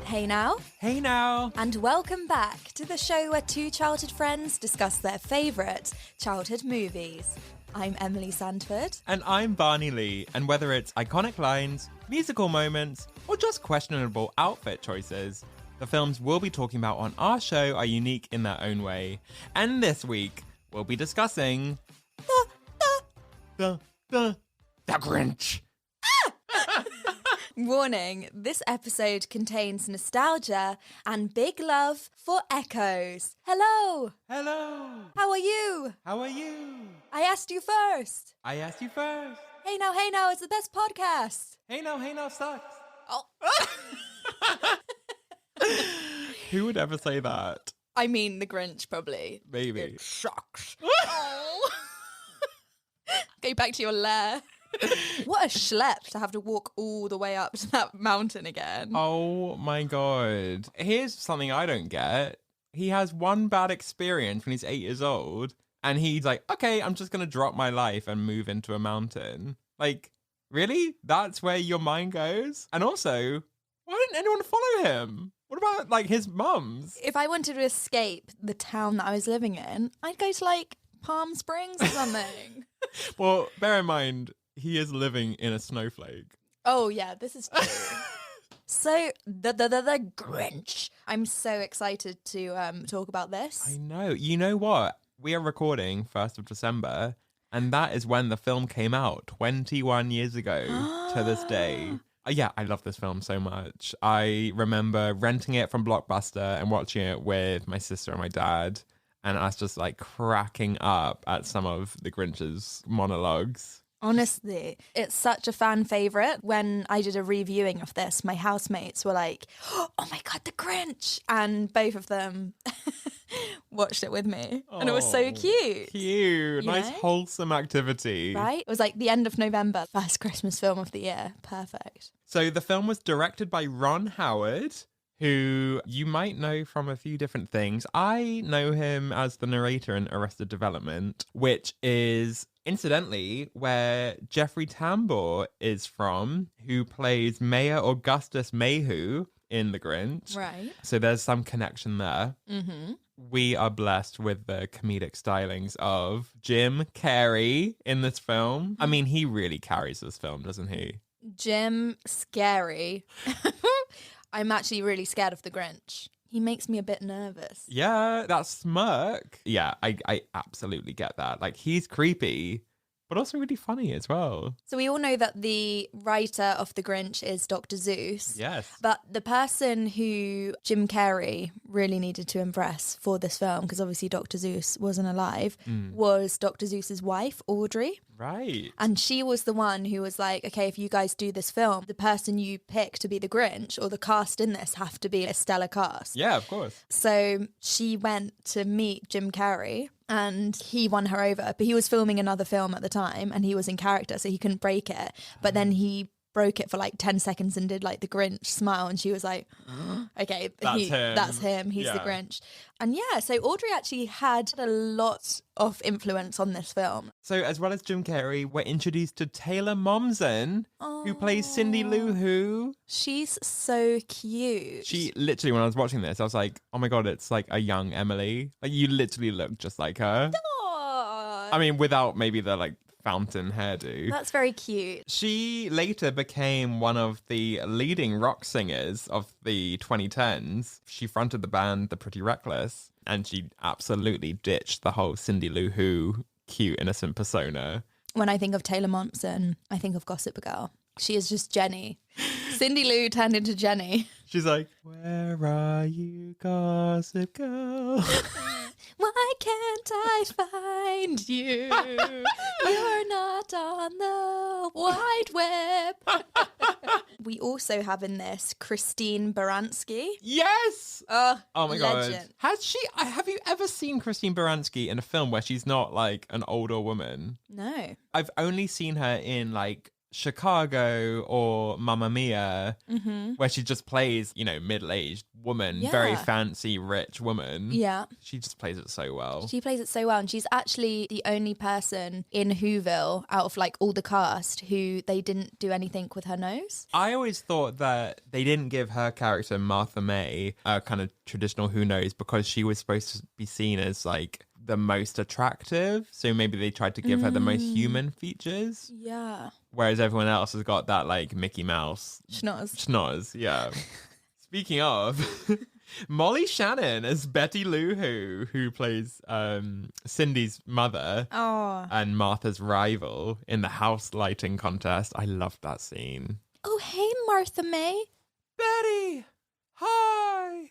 Hey now. Hey now. And welcome back to the show where two childhood friends discuss their favourite childhood movies. I'm Emily Sandford. And I'm Barney Lee. And whether it's iconic lines, musical moments, or just questionable outfit choices, the films we'll be talking about on our show are unique in their own way. And this week, we'll be discussing... The Grinch. Warning, this episode contains nostalgia and big love for echoes. Hello. Hello. How are you? How are you? I asked you first. I asked you first. Hey now, it's the best podcast. Hey now sucks. Oh. Who would ever say that? I mean, the Grinch, probably. Maybe. It sucks. Oh. Go back to your lair. What a schlep to have to walk all the way up to that mountain again. Oh my god. Here's something I don't get. He has one bad experience when he's 8 years old, and he's like, okay, I'm just going to drop my life and move into a mountain. Like, really? That's where your mind goes? And also, why didn't anyone follow him? What about, like, his mums? If I wanted to escape the town that I was living in, I'd go to, like, Palm Springs or something. Well, bear in mind, he is living in a snowflake. Oh, yeah, this is true. So, the Grinch. I'm so excited to talk about this. I know. You know what? We are recording 1st of December, and that is when the film came out 21 years ago to this day. Yeah, I love this film so much. I remember renting it from Blockbuster and watching it with my sister and my dad, and us just like cracking up at some of the Grinch's monologues. Honestly, it's such a fan favourite. When I did a reviewing of this, my housemates were like, oh my God, the Grinch. And both of them watched it with me. And it was so cute. Cute. You Nice, know? wholesome activity. Right? It was like the end of November, first Christmas film of the year. Perfect. So the film was directed by Ron Howard, who you might know from a few different things. I know him as the narrator in Arrested Development, which is, incidentally, where Jeffrey Tambor is from, who plays Mayor Augustus Mayhew in The Grinch. Right. So there's some connection there. Mm-hmm. We are blessed with the comedic stylings of Jim Carrey in this film. I mean, he really carries this film, doesn't he? Jim, scary. I'm actually really scared of the Grinch. He makes me a bit nervous. Yeah, that smirk. Yeah, I absolutely get that. Like, he's creepy, but also really funny as well. So we all know that the writer of The Grinch is Dr. Seuss. Yes. But the person who Jim Carrey really needed to impress for this film, because obviously Dr. Seuss wasn't alive, was Dr. Seuss's wife, Audrey. Right. And she was the one who was like, okay, if you guys do this film, the person you pick to be the Grinch or the cast in this have to be a stellar cast. Yeah, of course. So she went to meet Jim Carrey and he won her over. But he was filming another film at the time and he was in character, so he couldn't break it. But then he broke it for like 10 seconds and did like the Grinch smile, and she was like, okay, that's him. He's the Grinch. And yeah, so Audrey actually had a lot of influence on this film. So as well as Jim Carrey, we're introduced to Taylor Momsen, who plays Cindy Lou Who. She's so cute. She literally, when I was watching this, I was like, oh my God, it's like a young Emily. Like, you literally look just like her. Aww. I mean, without maybe the like fountain hairdo. That's very cute. She later became one of the leading rock singers of the 2010s. She fronted the band The Pretty Reckless, and she absolutely ditched the whole Cindy Lou Who cute, innocent persona. When I think of Taylor Momsen, I think of Gossip Girl. She is just Jenny. Cindy Lou turned into Jenny. She's like, where are you, Gossip Girl? Why can't I find you? You're not on the wide web. We also have in this Christine Baranski. Yes! Oh my legend. God. Have you ever seen Christine Baranski in a film where she's not like an older woman? No. I've only seen her in like Chicago or Mamma Mia, where she just plays, middle-aged woman, very fancy, rich woman. Yeah. She just plays it so well. She plays it so well. And she's actually the only person in Whoville out of like all the cast who they didn't do anything with her nose. I always thought that they didn't give her character, Martha May, a kind of traditional who knows, because she was supposed to be seen as like the most attractive. So maybe they tried to give her the most human features. Yeah. Whereas everyone else has got that like Mickey Mouse schnoz. Yeah. Speaking of, Molly Shannon as Betty Lou who plays Cindy's mother and Martha's rival in the house lighting contest. I loved that scene. Oh, hey, Martha May. Betty, hi.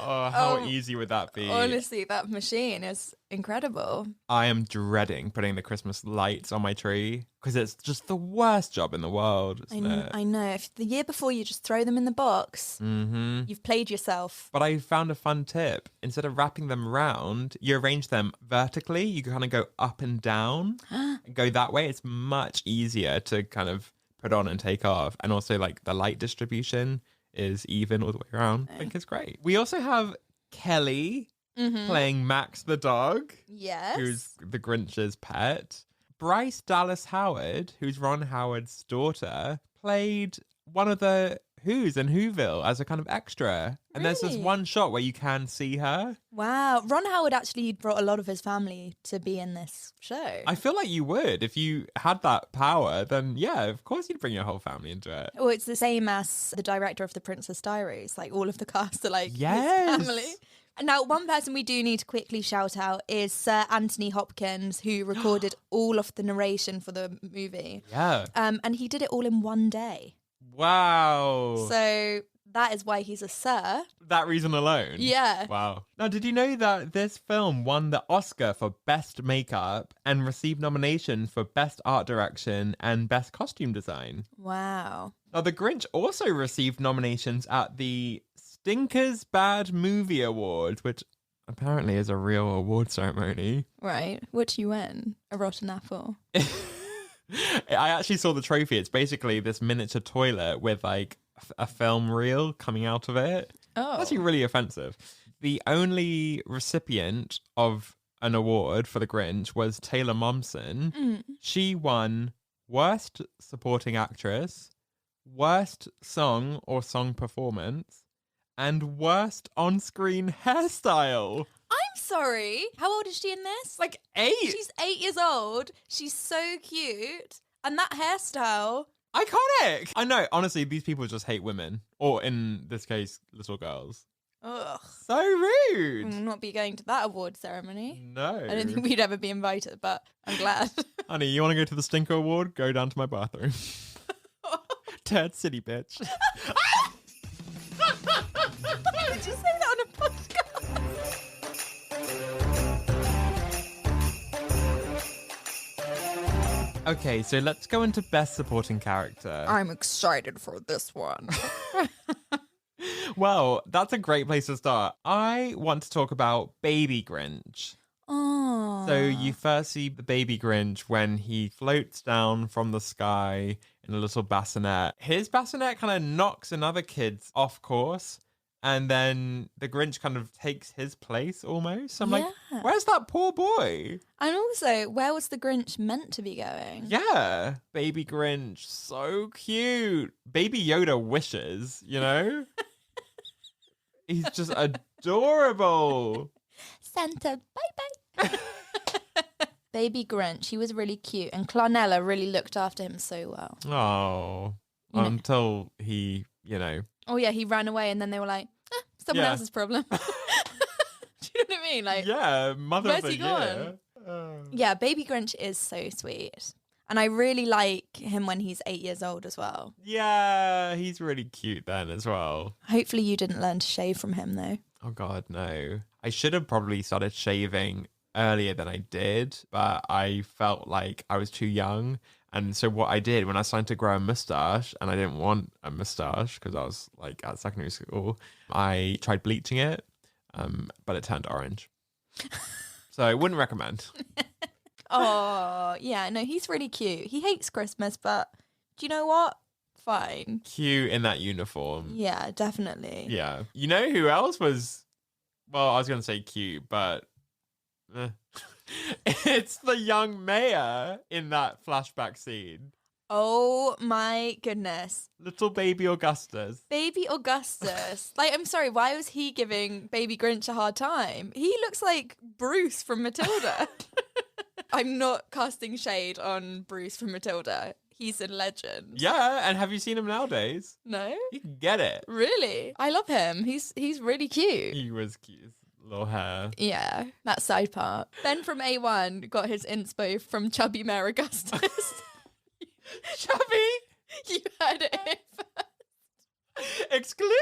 Oh, how easy would that be? Honestly, that machine is incredible. I am dreading putting the Christmas lights on my tree because it's just the worst job in the world, isn't it? I know. If the year before you just throw them in the box, you've played yourself. But I found a fun tip. Instead of wrapping them round, you arrange them vertically. You kind of go up and down and go that way. It's much easier to kind of put on and take off. And also like the light distribution is even all the way around. I think it's great. We also have Kelly playing Max the dog. Yes. Who's the Grinch's pet. Bryce Dallas Howard, who's Ron Howard's daughter, played one of the Who's in Whoville as a kind of extra. And there's this one shot where you can see her. Wow. Ron Howard actually brought a lot of his family to be in this show. I feel like you would. If you had that power, then yeah, of course you'd bring your whole family into it. Well, it's the same as the director of The Princess Diaries. Like all of the cast are like his family. Now, one person we do need to quickly shout out is Sir Anthony Hopkins, who recorded all of the narration for the movie. Yeah. And he did it all in one day. Wow. So that is why he's a sir. That reason alone? Yeah. Wow. Now, did you know that this film won the Oscar for Best Makeup and received nominations for Best Art Direction and Best Costume Design? Wow. Now, The Grinch also received nominations at the Stinkers Bad Movie Awards, which apparently is a real award ceremony. Right. What you win? A rotten apple. I actually saw the trophy. It's basically this miniature toilet with like a film reel coming out of it. Oh. It's actually really offensive. The only recipient of an award for The Grinch was Taylor Momsen. She won Worst Supporting Actress, Worst Song or Song Performance, and Worst On-Screen Hairstyle. I'm sorry. How old is she in this? Like 8. She's 8 years old. She's so cute. And that hairstyle. Iconic. I know. Honestly, these people just hate women. Or in this case, little girls. Ugh. So rude. We'll not be going to that award ceremony. No. I don't think we'd ever be invited, but I'm glad. Honey, you want to go to the Stinker Award? Go down to my bathroom. Turd City, bitch. Why would you say that on a podcast? Okay, so let's go into Best Supporting Character. I'm excited for this one. Well, that's a great place to start. I want to talk about Baby Grinch. Oh. So you first see the Baby Grinch when he floats down from the sky in a little bassinet. His bassinet kind of knocks another kid's off course. And then the Grinch kind of takes his place almost. I'm like, where's that poor boy? And also, where was the Grinch meant to be going? Yeah. Baby Grinch, so cute. Baby Yoda wishes, you know? He's just adorable. Santa, bye-bye. Baby Grinch, he was really cute. And Clarnella really looked after him so well. Oh, until he, Oh, yeah, he ran away and then they were like, someone else's problem. Do you know what I mean? Like, yeah, mother where's of the he year. gone? Yeah, Baby Grinch is so sweet. And I really like him when he's 8 years old as well. Yeah, he's really cute then as well. Hopefully you didn't learn to shave from him, though. Oh, God, no. I should have probably started shaving earlier than I did, but I felt like I was too young. And so what I did when I started to grow a mustache, and I didn't want a mustache because I was like at secondary school, I tried bleaching it, but it turned orange. So I wouldn't recommend. Oh, yeah, no, he's really cute. He hates Christmas, but do you know what? Fine. Cute in that uniform. Yeah, definitely. Yeah. You know who else was, well, I was going to say cute, but it's the young mayor in that flashback scene. Oh my goodness. Little baby Augustus. Baby Augustus. Like, I'm sorry, why was he giving baby Grinch a hard time? He looks like Bruce from Matilda. I'm not casting shade on Bruce from Matilda. He's a legend. Yeah, and have you seen him nowadays? No? You can get it. Really? I love him. He's really cute. He was cute. Little hair. Yeah, that side part. Ben from A1 got his inspo from Chubby Mayor Augustus. Chubby! You heard it here first. Exclusive!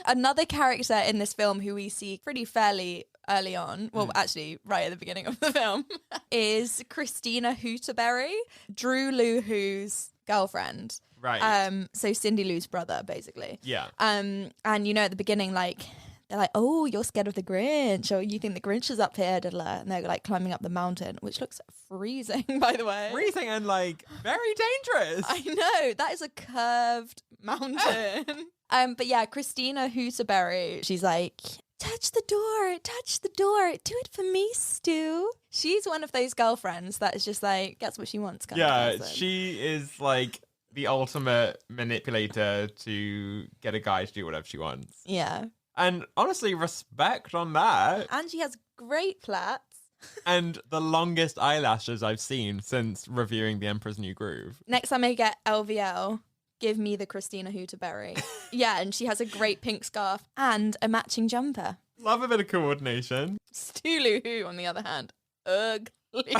Another character in this film who we see pretty fairly early on, well, actually right at the beginning of the film, is Christina Hooterberry, Drew Lou Who's girlfriend. Right. So Cindy Lou's brother, basically. Yeah. And you know, at the beginning, like, they're like, oh, you're scared of the Grinch, or you think the Grinch is up here, and they're like climbing up the mountain, which looks freezing, by the way. Freezing and like very dangerous. I know, that is a curved mountain. But yeah, Christina Hooterberry, she's like, touch the door, do it for me, Stu. She's one of those girlfriends that is just like, gets what she wants kind of person. She is like the ultimate manipulator to get a guy to do whatever she wants. Yeah. And honestly, respect on that. And she has great plaits. And the longest eyelashes I've seen since reviewing The Emperor's New Groove. Next time I get LVL, give me the Christina Hooterberry. Yeah, and she has a great pink scarf and a matching jumper. Love a bit of coordination. Stu Lu Who, on the other hand, ugly.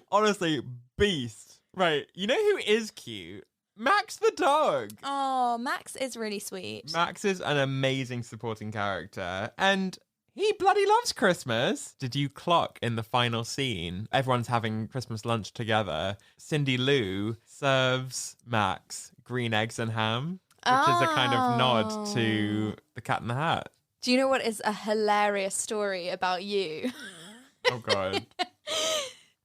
Honestly, beast. Right, you know who is cute? Max the dog. Oh, Max is really sweet. Max is an amazing supporting character, and he bloody loves Christmas. Did you clock in the final scene? Everyone's having Christmas lunch together. Cindy Lou serves Max green eggs and ham, which is a kind of nod to The Cat in the Hat. Do you know what is a hilarious story about you? Oh, God.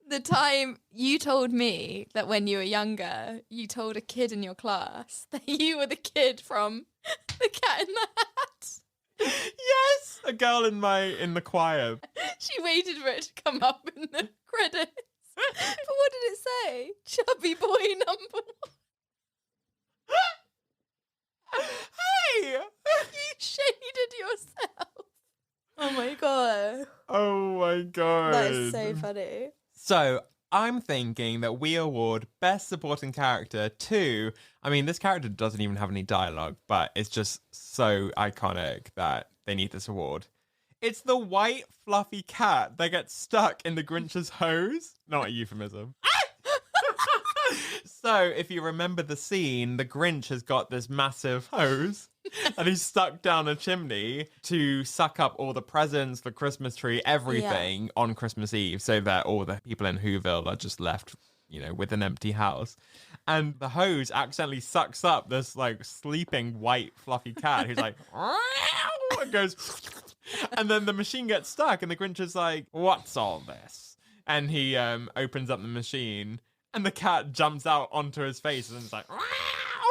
The time you told me that when you were younger, you told a kid in your class that you were the kid from The Cat in the Hat. Yes, a girl in the choir. She waited for it to come up in the credits. But what did it say? Chubby boy number one. Hey! You shaded yourself. Oh my god. Oh my god. That is so funny. So, I'm thinking that we award Best Supporting Character to, I mean, this character doesn't even have any dialogue, but it's just so iconic that they need this award. It's the white, fluffy cat that gets stuck in the Grinch's hose. Not a euphemism. So, if you remember the scene, the Grinch has got this massive hose and he's stuck down a chimney to suck up all the presents, the Christmas tree, everything on Christmas Eve, so that all the people in Whoville are just left, you know, with an empty house. And the hose accidentally sucks up this like sleeping white fluffy cat who's like, and goes, and then the machine gets stuck and the Grinch is like, what's all this? And he opens up the machine and the cat jumps out onto his face and it's like,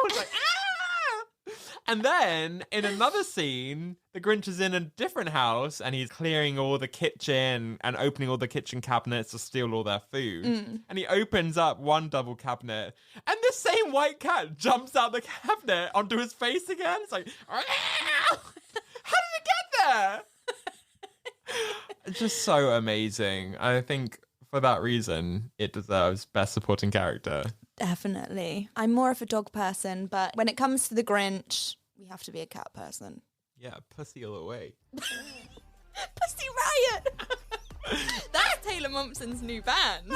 it's like, ah! And then in another scene, the Grinch is in a different house and he's clearing all the kitchen and opening all the kitchen cabinets to steal all their food. And he opens up one double cabinet and the same white cat jumps out the cabinet onto his face again. It's like, ah! How did it get there? It's just so amazing. I think for that reason, it deserves Best Supporting Character. Definitely. I'm more of a dog person, but when it comes to the Grinch, we have to be a cat person. Yeah, pussy all the way. Pussy Riot! That's Taylor Momsen's new band.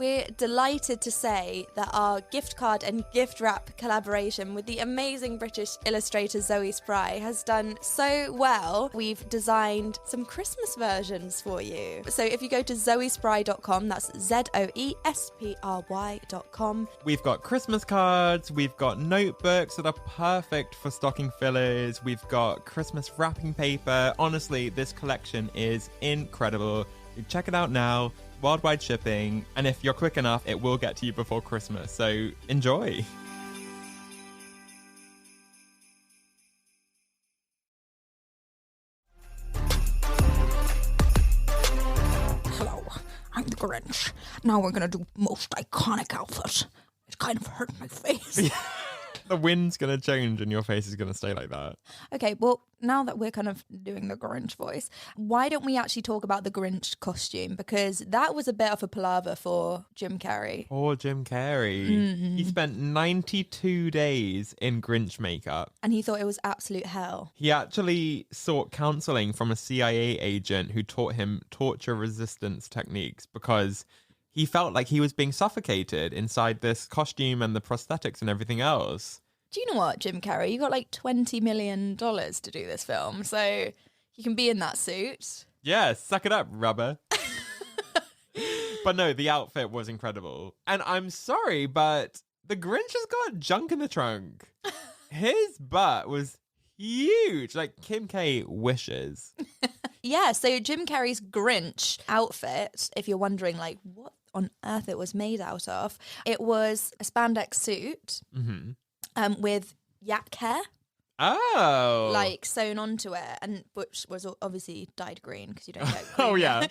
We're delighted to say that our gift card and gift wrap collaboration with the amazing British illustrator Zoe Spry has done so well. We've designed some Christmas versions for you. So if you go to zoespry.com, that's ZOESPRY.com. We've got Christmas cards, we've got notebooks that are perfect for stocking fillers, we've got Christmas wrapping paper. Honestly, this collection is incredible. You check it out now. Worldwide shipping, and if you're quick enough, it will get to you before Christmas. So enjoy. Hello, I'm the Grinch. Now we're gonna do most iconic outfit. It kind of hurt my face. The wind's gonna change and your face is gonna stay like that. Okay, well, now that we're kind of doing the Grinch voice, why don't we actually talk about the Grinch costume? Because that was a bit of a palaver for Jim Carrey. Poor Jim Carrey. He spent 92 days in Grinch makeup. And he thought it was absolute hell. He actually sought counseling from a CIA agent who taught him torture resistance techniques because he felt like he was being suffocated inside this costume and the prosthetics and everything else. Do you know what, Jim Carrey? You got like $20 million to do this film, so you can be in that suit. Yeah, suck it up, rubber. But no, the outfit was incredible. And I'm sorry, but the Grinch has got junk in the trunk. His butt was huge. Like Kim K wishes. Yeah, so Jim Carrey's Grinch outfit, if you're wondering like what on earth it was made out of, it was a spandex suit with yak hair. Oh. Like sewn onto it, and which was obviously dyed green because you don't get green. Oh, yeah.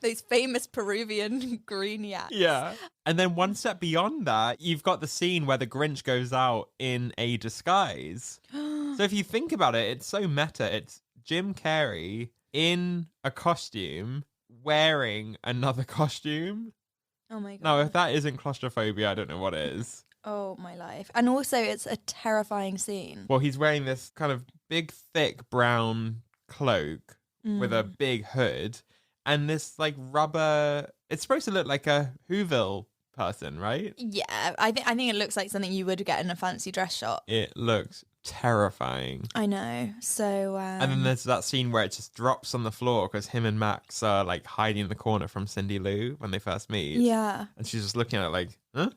Those famous Peruvian green yaks. Yeah. And then one step beyond that, you've got the scene where the Grinch goes out in a disguise. So if you think about it, it's so meta. It's Jim Carrey in a costume wearing another costume. Oh my god. No, if that isn't claustrophobia, I don't know what is. Oh my life. And also it's a terrifying scene. Well, he's wearing this kind of big, thick brown cloak with a big hood and this like rubber. It's supposed to look like a Whoville person, right? Yeah, I think it looks like something you would get in a fancy dress shop. It looks terrifying. I know. So and then there's that scene where it just drops on the floor because him and Max are like hiding in the corner from Cindy Lou when they first meet. Yeah. And she's just looking at it like, huh?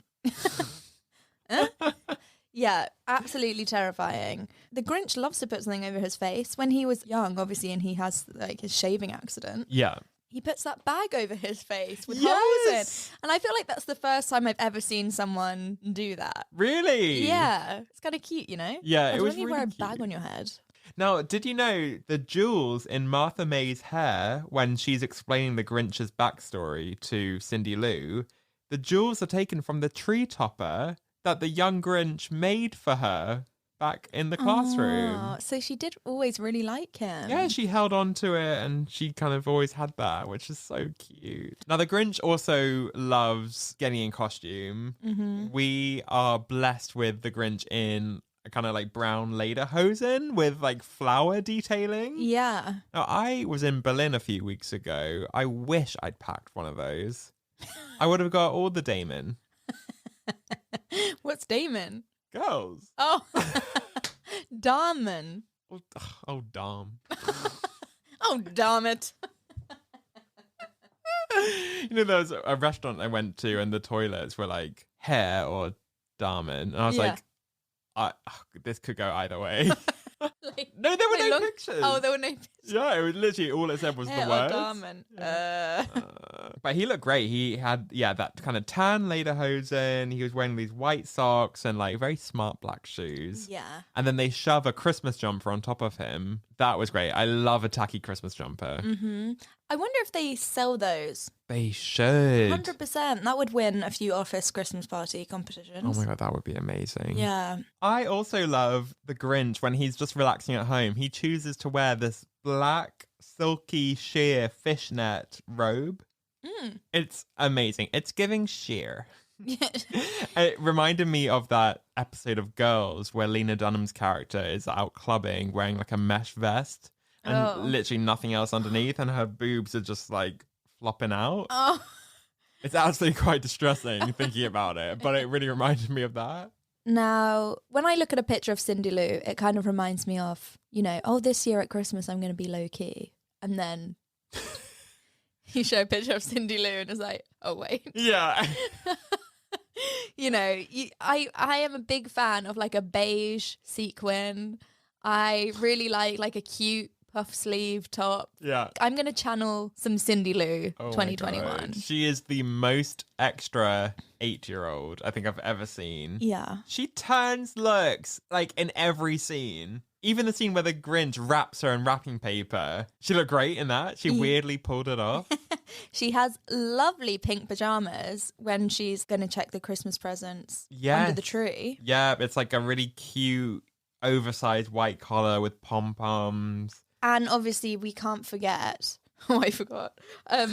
Yeah, absolutely terrifying. The Grinch loves to put something over his face. When he was young, obviously, and he has like his shaving accident. Yeah. He puts that bag over his face with Yes! holes in. And I feel like that's the first time I've ever seen someone do that. Really? Yeah. It's kind of cute, you know? Yeah, I it was you really wear a cute. bag on your head. Now, did you know the jewels in Martha May's hair when she's explaining the Grinch's backstory to Cindy Lou, the jewels are taken from the tree topper that the young Grinch made for her back in the classroom. Oh, so she did always really like him. Yeah, she held on to it and she kind of always had that, which is so cute. Now, the Grinch also loves getting in costume. We are blessed with the Grinch in a kind of like brown lederhosen with like flower detailing. Yeah. Now, I was in Berlin a few weeks ago. I wish I'd packed one of those. I would have got all the Damon. What's Damon? Girls. Oh, Damen. Oh, Dom. Oh, damn it. You know, there was a restaurant I went to and the toilets were like hair or Damen. And I was Yeah. like, this could go either way. Like, No, there were they no look- pictures. Oh, there were no pictures. Yeah, it was literally all it said was Hair the or words. Damen. But he looked great. He had, that kind of tan lederhosen. He was wearing these white socks and like very smart black shoes. Yeah. And then they shove a Christmas jumper on top of him. That was great. I love a tacky Christmas jumper. I wonder if they sell those. They should. 100%. That would win a few office Christmas party competitions. Oh my God, that would be amazing. Yeah. I also love the Grinch when he's just relaxing at home. He chooses to wear this black, silky, sheer fishnet robe. It's amazing. It's giving sheer. It reminded me of that episode of Girls where Lena Dunham's character is out clubbing wearing like a mesh vest and literally nothing else underneath, and her boobs are just like flopping out. Oh. It's actually quite distressing thinking about it, but it really reminded me of that. Now, when I look at a picture of Cindy Lou, it kind of reminds me of, oh, this year at Christmas I'm going to be low key. And then you show a picture of Cindy Lou and it's like, oh, wait. Yeah. I am a big fan of like a beige sequin. I really like a cute puff sleeve top. Yeah. I'm going to channel some Cindy Lou Oh my 2021. God. She is the most extra 8-year-old I think I've ever seen. Yeah. She turns looks like in every scene. Even the scene where the Grinch wraps her in wrapping paper. She looked great in that. She weirdly pulled it off. She has lovely pink pajamas when she's going to check the Christmas presents under the tree. Yeah, it's like a really cute, oversized white collar with pom-poms. And obviously we can't forget, I forgot, her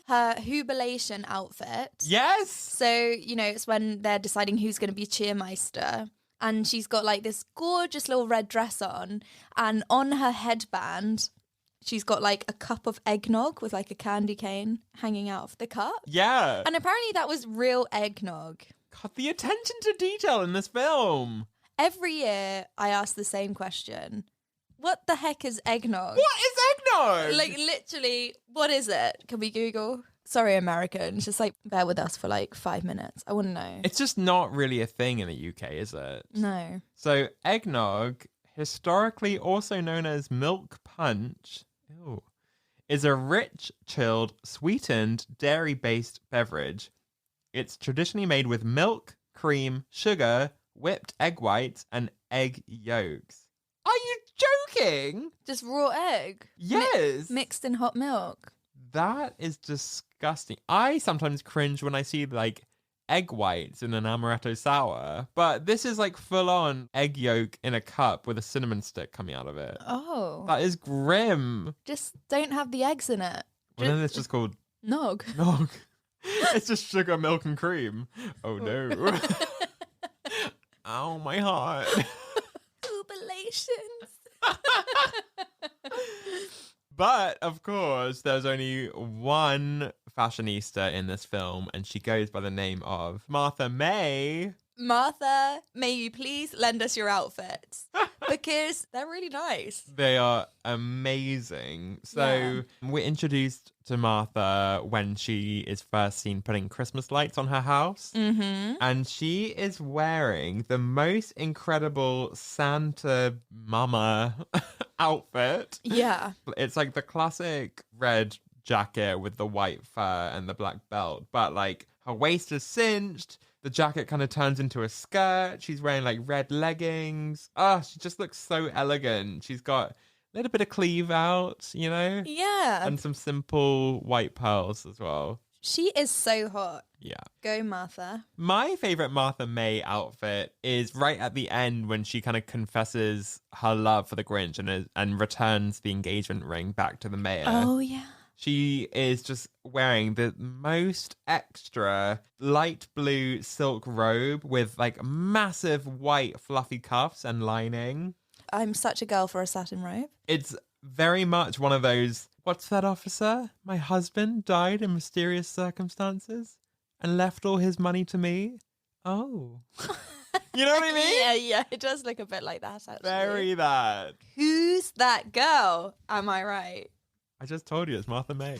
Whoville outfit. Yes! So, it's when they're deciding who's going to be cheermeister. And she's got like this gorgeous little red dress on. And on her headband, she's got like a cup of eggnog with like a candy cane hanging out of the cup. Yeah. And apparently that was real eggnog. God, the attention to detail in this film. Every year I ask the same question. What the heck is eggnog? What is eggnog? Like literally, what is it? Can we Google? Sorry, Americans. Just like bear with us for like 5 minutes. I want to know. It's just not really a thing in the UK, is it? No. So eggnog, historically also known as milk punch, is a rich, chilled, sweetened, dairy-based beverage. It's traditionally made with milk, cream, sugar, whipped egg whites, and egg yolks. Are you joking? Just raw egg. Yes. Mixed in hot milk. That is disgusting. I sometimes cringe when I see like egg whites in an amaretto sour, but this is like full on egg yolk in a cup with a cinnamon stick coming out of it. Oh. That is grim. Just don't have the eggs in it. Well, then it's just called Nog. nog. It's just sugar, milk, and cream. Oh no. Ow, my heart. Jubilations. But, of course, there's only one fashionista in this film, and she goes by the name of Martha May. Martha, may you please lend us your outfits? Because they're really nice. They are amazing. So we're introduced to Martha when she is first seen putting Christmas lights on her house. Mm-hmm. And she is wearing the most incredible Santa Mama outfit. Yeah. It's like the classic red jacket with the white fur and the black belt, but like her waist is cinched. The jacket kind of turns into a skirt. She's wearing like red leggings. She just looks so elegant. She's got a little bit of cleave out, Yeah. and some simple white pearls as well. She is so hot. Yeah. Go, Martha. My favorite Martha May outfit is right at the end when she kind of confesses her love for the Grinch and returns the engagement ring back to the mayor. Oh, yeah. She is just wearing the most extra light blue silk robe with like massive white fluffy cuffs and lining. I'm such a girl for a satin robe. It's very much one of those, what's that, officer? My husband died in mysterious circumstances and left all his money to me. Oh. You know what I mean? Yeah. It does look a bit like that, actually. Very that. Who's that girl? Am I right? I just told you it's Martha May.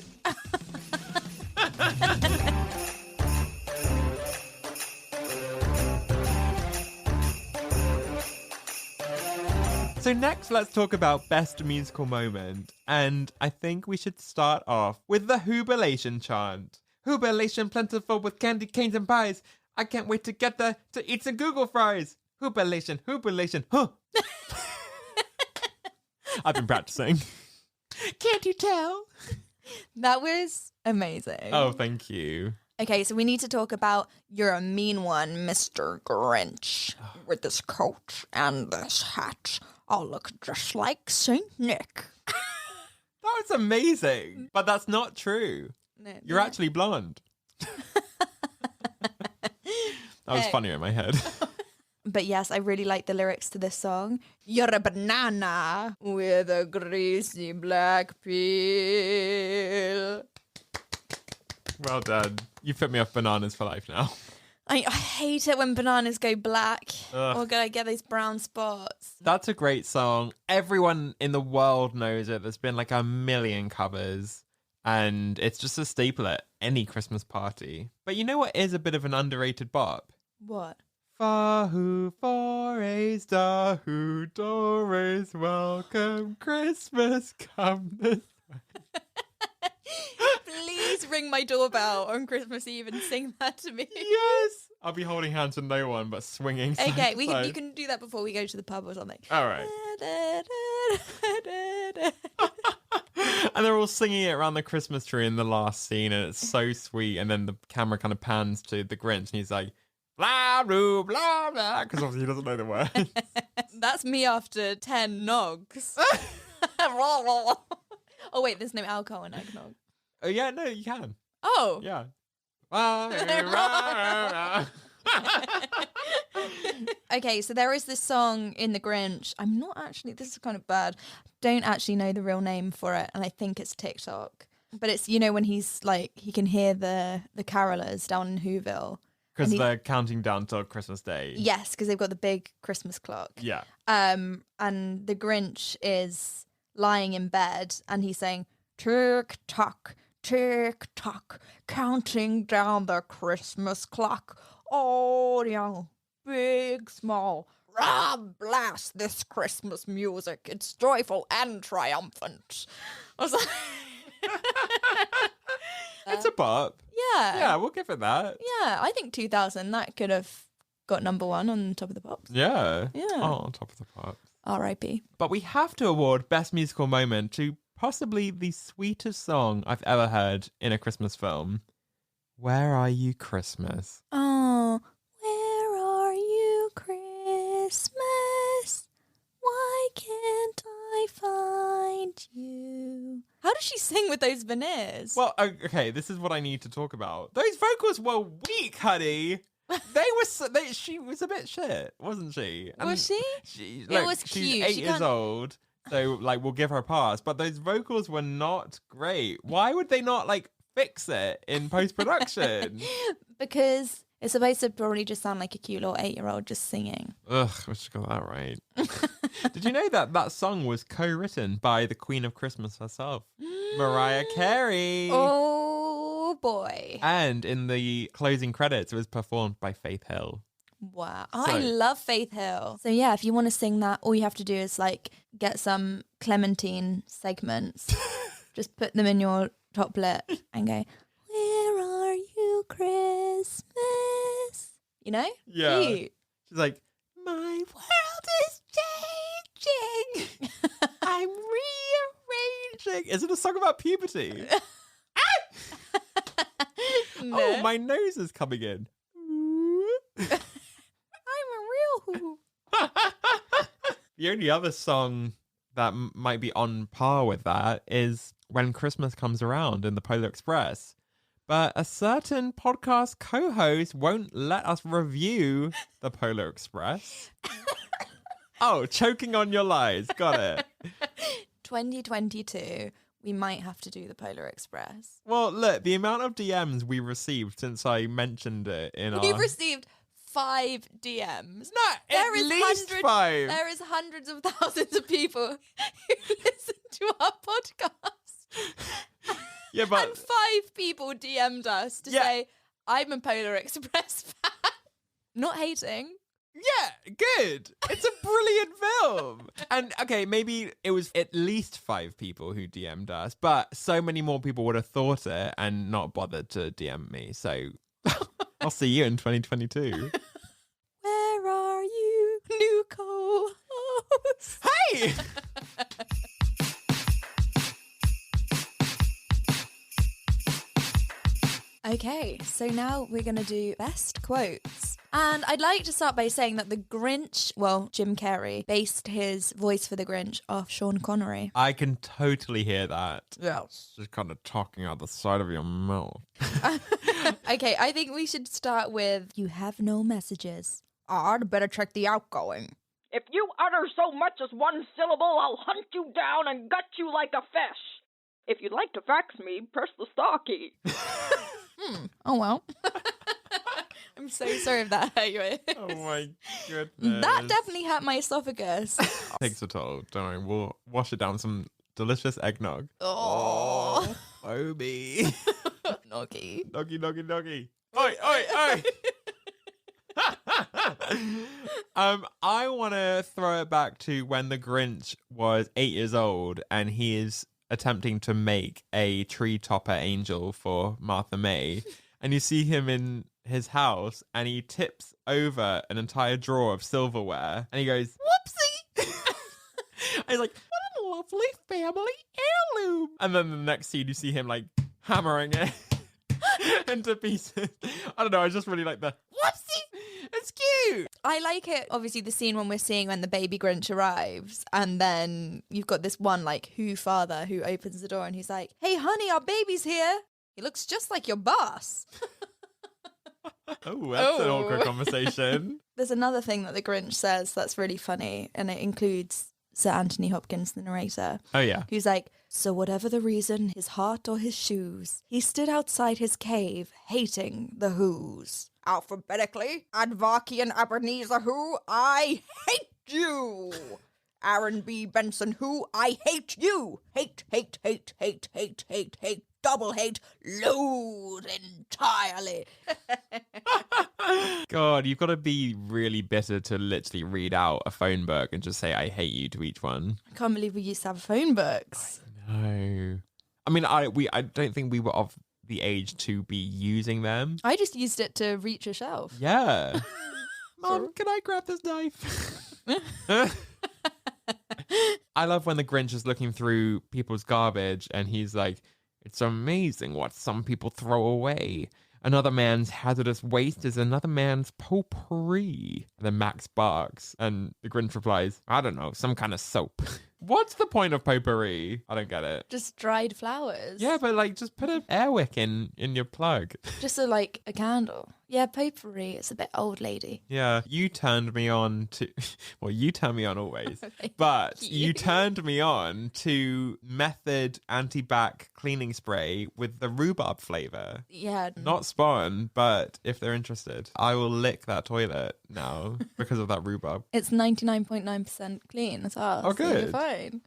So next, let's talk about best musical moment. And I think we should start off with the Whobilation chant. Whobilation plentiful with candy canes and pies. I can't wait to get there to eat some Google fries. Whobilation, huh. I've been practicing. Can't you tell? That was amazing. Oh, thank you. Okay, so we need to talk about you're a mean one, Mr. Grinch. With this coat and this hat, I'll look just like Saint Nick. That was amazing. But that's not true. No, You're actually blonde. That was funnier in my head. But yes, I really like the lyrics to this song. You're a banana with a greasy black peel. Well done. You put me off bananas for life now. I hate it when bananas go black Ugh. or get those brown spots. That's a great song. Everyone in the world knows it. There's been like a million covers. And it's just a staple at any Christmas party. But you know what is a bit of an underrated bop? What? Fahu forays dahu dorays, welcome Christmas come this way. Please ring my doorbell on Christmas Eve and sing that to me. Yes! I'll be holding hands with no one, but swinging side Okay, to you side. can do that before we go to the pub or something. All right. And they're all singing it around the Christmas tree in the last scene, and it's so sweet. And then the camera kind of pans to the Grinch, and he's like, blah, blah, blah, blah, because obviously he doesn't know the words. That's me after 10 nogs. Oh, wait, there's no alcohol in eggnog. Oh, yeah, no, you can. Oh. Yeah. Okay, so there is this song in The Grinch. I'm not actually, this is kind of bad. Don't actually know the real name for it, and I think it's TikTok. But it's, when he's like, he can hear the carolers down in Whoville. Because they're counting down till Christmas Day. Yes, because they've got the big Christmas clock. Yeah. And the Grinch is lying in bed, and he's saying, tick tock, counting down the Christmas clock. Oh, big, small. Blast this Christmas music. It's joyful and triumphant. I was like, It's a bop. yeah. Yeah, we'll give it that. Yeah, I think 2000, that could have got number one on Top of the Pops. Yeah. Yeah. Oh, on top of the pops. R.I.P. But we have to award Best Musical Moment to possibly the sweetest song I've ever heard in a Christmas film. Where Are You, Christmas? Oh, where are you, Christmas? Why can't I find you? How does she sing with those veneers? Well, okay, this is what I need to talk about. Those vocals were weak, honey. She was a bit shit, wasn't she? And Was she? It was she's cute. 8 She years can't- old, so we'll give her a pass. But those vocals were not great. Why would they not fix it in post-production? Because it's supposed to probably just sound like a cute little 8-year-old just singing. Ugh, I should got that right. Did you know that song was co-written by the Queen of Christmas herself, Mariah Carey? Oh boy. And in the closing credits, it was performed by Faith Hill. Wow. So- I love Faith Hill. So yeah, if you want to sing that, all you have to do is get some Clementine segments. Just put them in your top lip and go, where are you, Christmas? Yeah. Cute. She's like, my world is changing. I'm rearranging. Is it a song about puberty? No. Oh, my nose is coming in. I'm a real hoo. The only other song that might be on par with that is When Christmas Comes Around in the Polar Express. But a certain podcast co-host won't let us review the Polar Express. Oh, choking on your lies. Got it. 2022, we might have to do the Polar Express. Well, look, the amount of DMs we received since I mentioned it in We've our... received 5 DMs. No, There at is least 5. There is hundreds of thousands of people who listen to our podcast. Yeah, but... And 5 people DM'd us to Yeah. say, I'm a Polar Express fan. Not hating. Yeah, good. It's a brilliant film. And okay, maybe it was at least 5 people who DM'd us, but so many more people would have thought it and not bothered to DM me. So I'll see you in 2022. Where are you, new co-host? Hey! Okay, so now we're going to do best quotes. And I'd like to start by saying that the Grinch, well, Jim Carrey, based his voice for the Grinch off Sean Connery. I can totally hear that. Yes. Just kind of talking out the side of your mouth. Okay, I think we should start with, you have no messages. I'd better check the outgoing. If you utter so much as one syllable, I'll hunt you down and gut you like a fish. If you'd like to fax me, press the star key. Oh, well. I'm so sorry if that hurt you. Oh my goodness. That definitely hurt my esophagus. Takes a toll. Don't worry. We'll wash it down with some delicious eggnog. Oh. Obi. Noggy. Doggy, doggy, doggy. Oi, oi, oi. I want to throw it back to when the Grinch was 8 years old and he is attempting to make a tree topper angel for Martha May. And you see him in his house and he tips over an entire drawer of silverware and he goes, whoopsie. And he's like, what a lovely family heirloom. And then the next scene, you see him like hammering it into pieces. I don't know. I just really like the whoopsie. It's cute. I like it, obviously, the scene when we're seeing when the baby Grinch arrives, and then you've got this one, like, father who opens the door and he's like, hey, honey, our baby's here. He looks just like your boss. Oh, that's an awkward conversation. There's another thing that the Grinch says that's really funny, and it includes Sir Anthony Hopkins, the narrator. Oh, yeah. Who's like, so whatever the reason, his heart or his shoes, he stood outside his cave, hating the Whos. Alphabetically, Advarkian Ebenezer Who, I hate you. Aaron B. Benson Who, I hate you. Hate, hate, hate, hate, hate, hate, hate, double hate, loathe entirely. God, you've got to be really bitter to literally read out a phone book and just say, I hate you to each one. I can't believe we used to have phone books. No. I mean, I don't think we were of the age to be using them. I just used it to reach a shelf. Yeah. Mom, can I grab this knife? I love when the Grinch is looking through people's garbage and he's like, it's amazing what some people throw away. Another man's hazardous waste is another man's potpourri. And then Max barks and the Grinch replies, I don't know, some kind of soap. What's the point of potpourri? I don't get it. Just dried flowers. Yeah, but like just put an air wick in your plug. Just like a candle. Yeah, potpourri. It's a bit old lady. Yeah, you turned me on to, well, you turn me on always, but you turned me on to Method Anti-Bac cleaning spray with the rhubarb flavor. Yeah. Not Spawn, but if they're interested, I will lick that toilet now because of that rhubarb. It's 99.9% clean as well. Oh, so good. you're fine.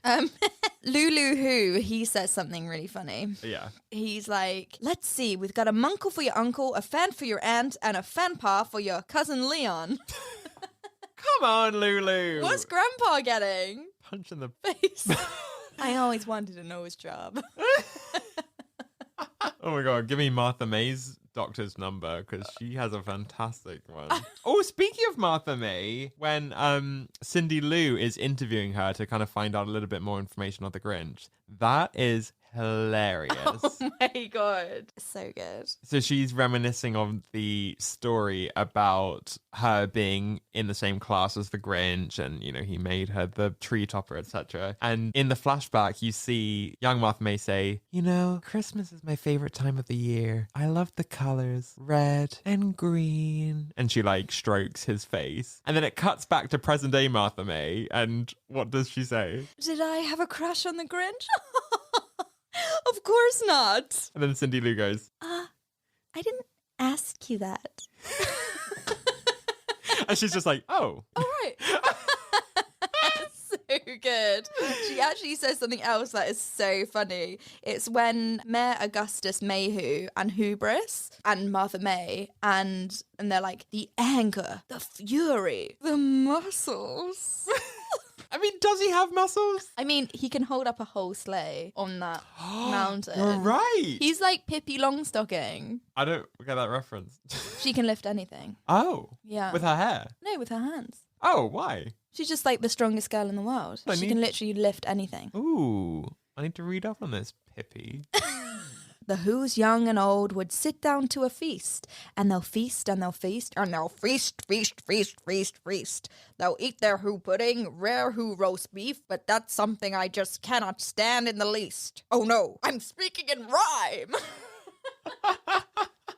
Lulu Who, he says something really funny. Yeah. He's like, let's see, we've got a munkle for your uncle, a fan for your aunt, and a fanpa for your cousin Leon. Come on, Lulu. What's Grandpa getting? Punch in the Face. I always wanted to know his job. Oh my God, give me Martha May's doctor's number because she has a fantastic one. Oh, speaking of Martha May, when Cindy Lou is interviewing her to kind of find out a little bit more information on the Grinch, that is hilarious. Oh my God. So good. So she's reminiscing on the story about her being in the same class as the Grinch and, you know, he made her the tree topper, etc. And in the flashback, you see young Martha May say, you know, Christmas is my favorite time of the year. I love the colors, red and green. And she like strokes his face. And then it cuts back to present day Martha May. And what does she say? Did I have a crush on the Grinch? Of course not. And then Cindy Lou goes, I didn't ask you that. and she's just like, oh. All right. So good. She actually says something else that is so funny. It's when Mayor Augustus Mayhew and Hubris and Martha May and they're like, the anger, the fury, the muscles. I mean, does he have muscles? I mean, he can hold up a whole sleigh on that mountain. You're right. He's like Pippi Longstocking. I don't get that reference. She can lift anything. Oh. Yeah. With her hair? No, with her hands. Oh, why? She's just like the strongest girl in the world. She can literally lift anything. Ooh. I need to read up on this, Pippi. The Who's young and old would sit down to a feast, and they'll feast and they'll feast And they'll feast, feast, feast, feast, feast. They'll eat their Who pudding, rare Who roast beef, but that's something I just cannot stand in the least. Oh no, I'm speaking in rhyme.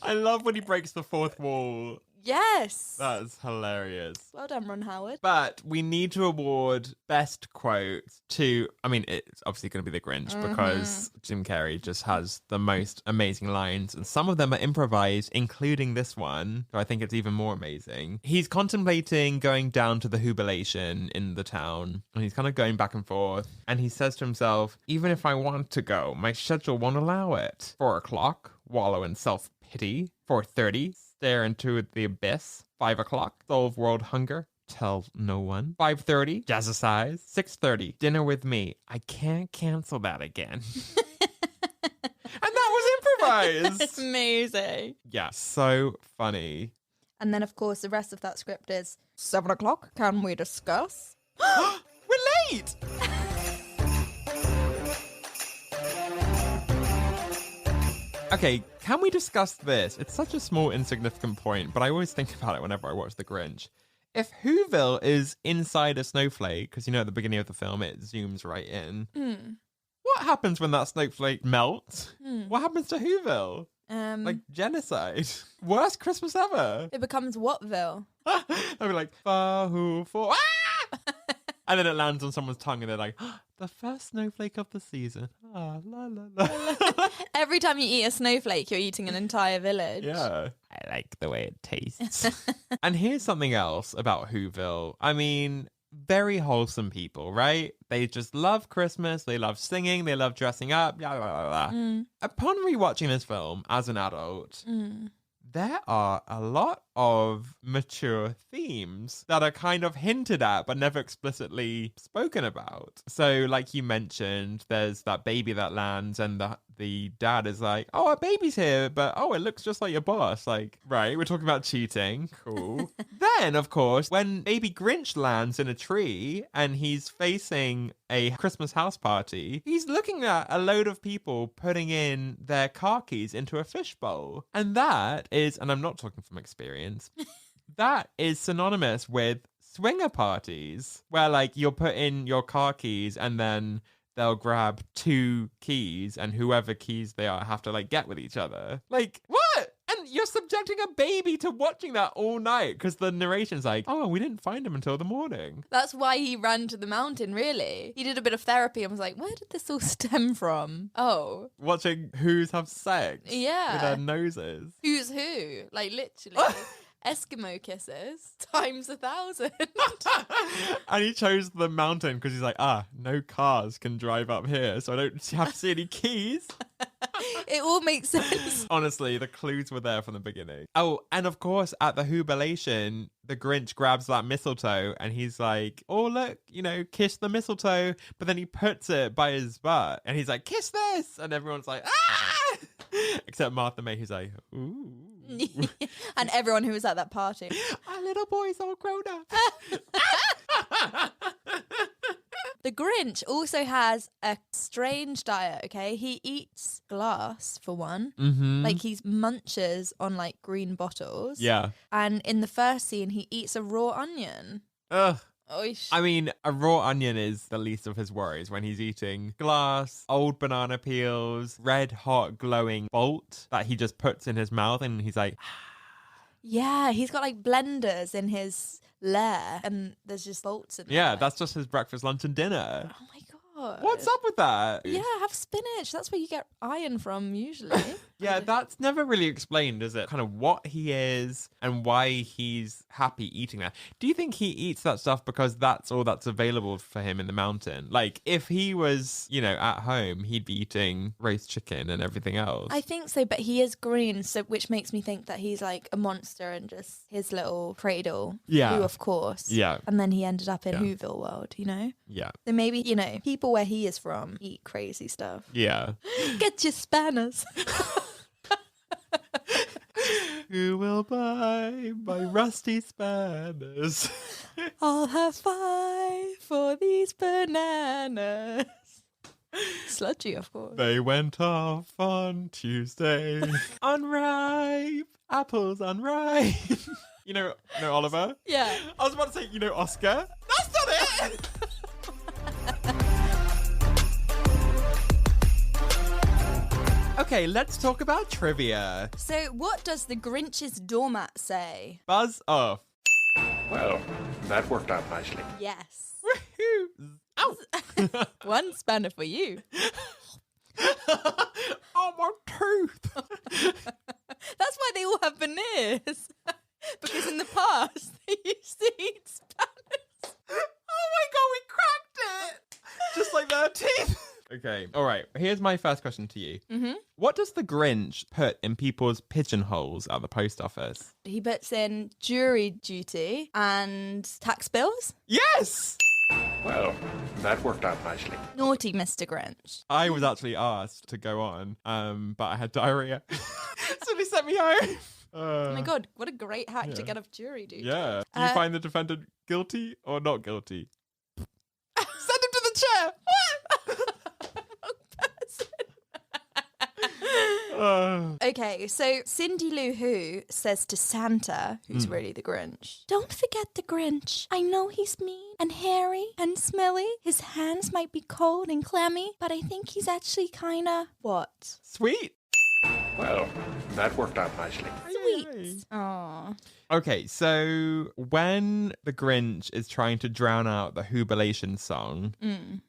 I love when he breaks the fourth wall. Yes. That's hilarious. Well done, Ron Howard. But we need to award best quote to, I mean, it's obviously going to be the Grinch because Jim Carrey just has the most amazing lines, and some of them are improvised, including this one. So I think it's even more amazing. He's contemplating going down to the Whoville in the town, and he's kind of going back and forth, and he says to himself, even if I want to go, my schedule won't allow it. 4 o'clock, wallow in self-pity. 4:30, stare into the abyss. 5 o'clock, solve world hunger. Tell no one. 5:30, jazzercise. 6:30, dinner with me. I can't cancel that again. And that was improvised. It's amazing. Yeah, so funny. And then, of course, the rest of that script is 7 o'clock, can we discuss? We're late! Okay, can we discuss this? It's such a small, insignificant point, but I always think about it whenever I watch The Grinch. If Whoville is inside a snowflake, because you know at the beginning of the film it zooms right in, what happens when that snowflake melts? What happens to Whoville? Like genocide. Worst Christmas ever. it becomes Whoville. I'll be like, for ah! And then it lands on someone's tongue and they're like, the first snowflake of the season. Ah, la la la. Every time you eat a snowflake, you're eating an entire village. Yeah. I like the way it tastes. And here's something else about Whoville. I mean, very wholesome people, right? They just love Christmas. They love singing. They love dressing up. Blah, blah, blah, blah. Upon rewatching this film as an adult, there are a lot of mature themes that are kind of hinted at but never explicitly spoken about. So like you mentioned, there's that baby that lands and the dad is like, oh, our baby's here, but oh, it looks just like your boss. Like, right, we're talking about cheating. Cool. Then, of course, when baby Grinch lands in a tree and he's facing a Christmas house party, he's looking at a load of people putting in their car keys into a fishbowl. And that is, and I'm not talking from experience, that is synonymous with swinger parties where like you'll put in your car keys and then they'll grab 2 keys and whoever keys they are have to like get with each other. Like, what? And you're subjecting a baby to watching that all night because the narration's like, oh, we didn't find him until the morning. That's why he ran to the mountain, really. He did a bit of therapy and was like, where did this all stem from? Oh. Watching who's have sex Yeah. with their noses. Who's who? Like, literally. Eskimo kisses times 1,000. And he chose the mountain because he's like, no cars can drive up here, so I don't have to see any keys. It all makes sense. Honestly, the clues were there from the beginning. Oh, and of course, at the Whobilation, the Grinch grabs that mistletoe and he's like, oh, look, kiss the mistletoe. But then he puts it by his butt and he's like, kiss this. And everyone's like, ah! Except Martha May, who's like, ooh. And everyone who was at that party. Our little boy's all grown up. The Grinch also has a strange diet, okay? He eats glass, for one. Mm-hmm. Like, he munches on, like, green bottles. Yeah. And in the first scene, he eats a raw onion. Ugh. Oish. I mean, a raw onion is the least of his worries when he's eating glass, old banana peels, red hot glowing bolt that he just puts in his mouth and he's like, Yeah, he's got like blenders in his lair and there's just bolts in there. yeah, that's just his breakfast, lunch and dinner. Oh my God. What's up with that? Yeah, have spinach. That's where you get iron from usually. Yeah, that's never really explained, is it? Kind of what he is and why he's happy eating that. Do you think he eats that stuff because that's all that's available for him in the mountain? Like, if he was, at home, he'd be eating roast chicken and everything else. I think so, but he is green, so which makes me think that he's like a monster and just his little cradle. Yeah. Who, of course. Yeah. And then he ended up in Yeah. Whoville world, Yeah. So maybe, people where he is from eat crazy stuff. Yeah. Get your spanners. Who will buy my rusty spanners? I'll have 5 for these bananas. Sludgy, of course. They went off on Tuesday. Unripe, apples unripe. Oliver? Yeah. I was about to say, Oscar. That's not it! Okay, let's talk about trivia. So, what does the Grinch's doormat say? Buzz off. Well, that worked out nicely. Yes. Woohoo! Ow! 1 spanner for you. Oh, my tooth. That's why they all have veneers. Because in the past, they used to eat spanners. Oh my god, we cracked it! Just like their teeth. Okay, all right. Here's my first question to you. Mm-hmm. What does the Grinch put in people's pigeonholes at the post office? He puts in jury duty and tax bills. Yes! Well, that worked out nicely. Naughty Mr. Grinch. I was actually asked to go on, but I had diarrhea. So they sent me home. Oh my god, what a great hack to get off jury duty. Yeah. Do you find the defendant guilty or not guilty? Send him to the chair. Okay, so Cindy Lou Who says to Santa, who's really the Grinch, "Don't forget the Grinch. I know he's mean and hairy and smelly. His hands might be cold and clammy, but I think he's actually kind of what? Sweet. Well, that worked out nicely. Sweet. Aww. Okay, so when the Grinch is trying to drown out the Whobilation song,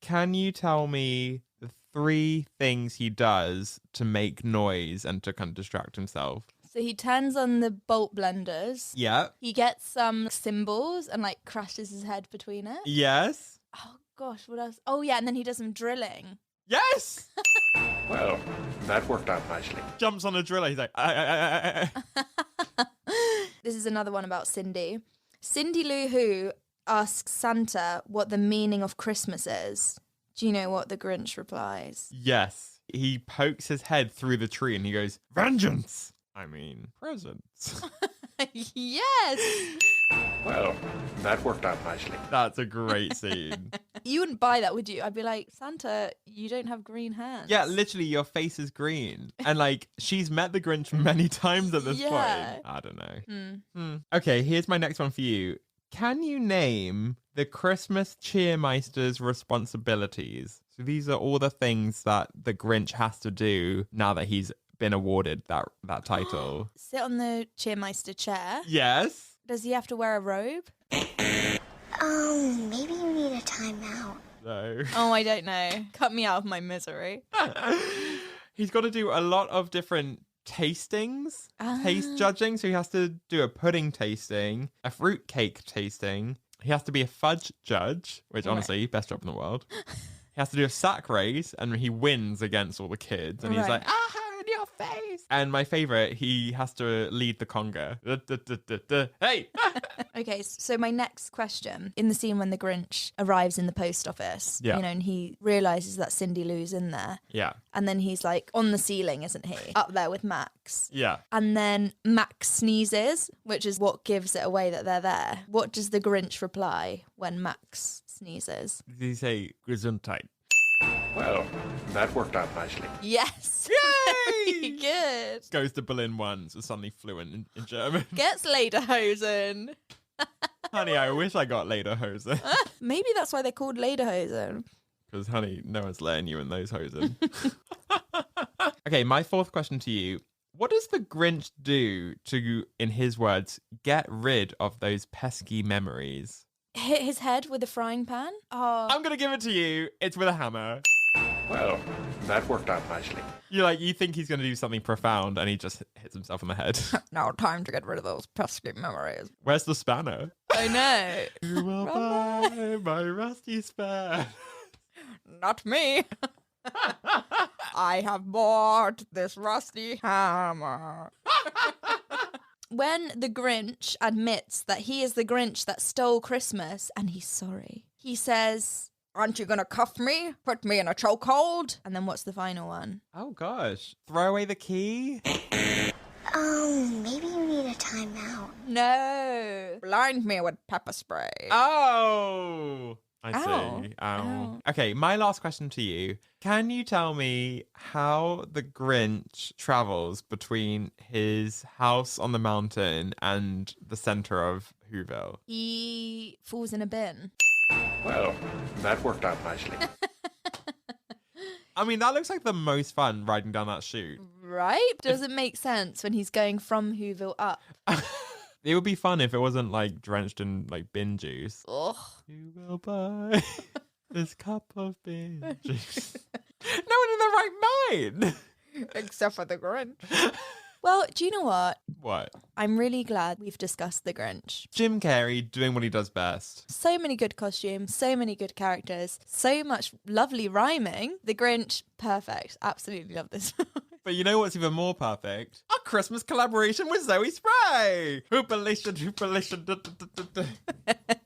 can you tell me the 3 things he does to make noise and to kind of distract himself? So he turns on the bolt blenders. Yeah. He gets some cymbals and like crashes his head between it. Yes. Oh gosh, what else? Oh yeah, and then he does some drilling. Yes. Well, that worked out nicely. Jumps on a driller. He's like, This is another one about Cindy. Cindy Lou Who asks Santa what the meaning of Christmas is. Do you know what the Grinch replies? Yes. He pokes his head through the tree and he goes, vengeance. I mean, presents. Yes! Well, that worked out nicely. That's a great scene. You wouldn't buy that, would you? I'd be like, Santa, you don't have green hands. Yeah, literally, your face is green. And like, she's met the Grinch many times at this Yeah. point. I don't know. Okay, here's my next one for you. Can you name the Christmas cheermeister's responsibilities? So these are all the things that the Grinch has to do now that he's been awarded that title. Sit on the cheermeister chair. Yes. Does he have to wear a robe? Maybe you need a timeout. No. Oh, I don't know. Cut me out of my misery. He's got to do a lot of different tastings, taste judging. So he has to do a pudding tasting, a fruit cake tasting. He has to be a fudge judge, which honestly, best job in the world. He has to do a sack race, and he wins against all the kids. And he's like, in your face. And my favorite, he has to lead the conga. Hey! Okay, so my next question. In the scene when the Grinch arrives in the post office, Yeah. you know, and he realizes that Cindy Lou's in there. Yeah. And then he's like on the ceiling, isn't he? Up there with Max. Yeah. And then Max sneezes, which is what gives it away that they're there. What does the Grinch reply when Max sneezes? Did he say Gesundheit? Well, that worked out nicely. Yes. Yay! Very good. Goes to Berlin once, is suddenly fluent in German. Gets Lederhosen. Honey, I wish I got Lederhosen. Maybe that's why they're called Lederhosen. Because, honey, no one's letting you in those hosen. Okay, my 4th question to you. What does the Grinch do to, in his words, get rid of those pesky memories? Hit his head with a frying pan? Oh. I'm going to give it to you. It's with a hammer. Well, that worked out nicely. You think he's going to do something profound and he just hits himself in the head. Now time to get rid of those pesky memories. Where's the spanner? I know. Who will buy my rusty spanner? Not me. I have bought this rusty hammer. When the Grinch admits that he is the Grinch that stole Christmas and he's sorry, he says, Aren't you gonna cuff me? Put me in a chokehold? and then what's the final one? Oh, gosh. Throw away the key? Maybe you need a timeout. No. Blind me with pepper spray. Oh! I Ow. see. Ow. Ow. Okay, my last question to you. Can you tell me how the Grinch travels between his house on the mountain and the center of Whoville? He falls in a bin. Well, that worked out nicely. I mean, that looks like the most fun riding down that chute. Right? Doesn't make sense when he's going from Whoville up. It would be fun if it wasn't like drenched in like bin juice. Ugh. You will buy this cup of bin juice. No one in their right mind. Except for the Grinch. Well, do you know what? What? I'm really glad we've discussed the Grinch. Jim Carrey doing what he does best. So many good costumes, so many good characters, so much lovely rhyming. The Grinch, perfect. Absolutely love this. But you know what's even more perfect? Our Christmas collaboration with Zoe Spray. Hoopalation, hoopalation. Da, da, da, da, da.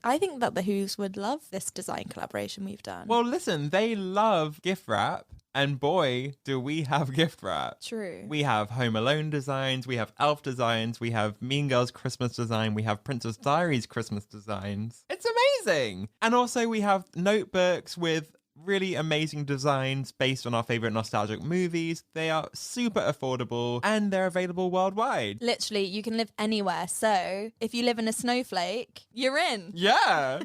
I think that the Who's would love this design collaboration we've done. Well, listen, they love gift wrap. And boy, do we have gift wrap. True. We have Home Alone designs, we have Elf designs, we have Mean Girls Christmas design, we have Princess Diaries Christmas designs. It's amazing. And also we have notebooks with really amazing designs based on our favorite nostalgic movies. They are super affordable and they're available worldwide. Literally, you can live anywhere. So if you live in a snowflake, you're in. Yeah.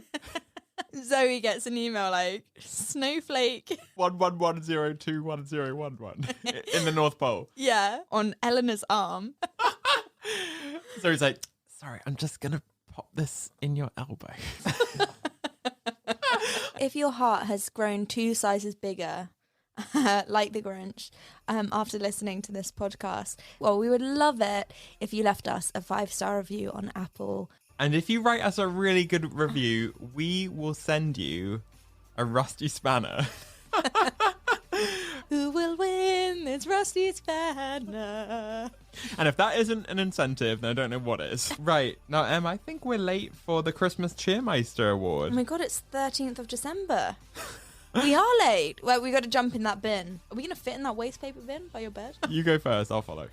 Zoe gets an email like, snowflake. 111021011 in the North Pole. Yeah, on Eleanor's arm. So he's like, sorry, I'm just going to pop this in your elbow. If your heart has grown 2 sizes bigger, like the Grinch, after listening to this podcast, well, we would love it if you left us a 5-star review on Apple. And if you write us a really good review, we will send you a rusty spanner. Who will win this rusty spanner? And if that isn't an incentive, then I don't know what is. Right. Now, Em, I think we're late for the Christmas Cheermeister Oh Award. my God, it's 13th of December. We are late. Well, we got to jump in that bin. Are we going to fit in that waste paper bin by your bed? You go first, I'll follow.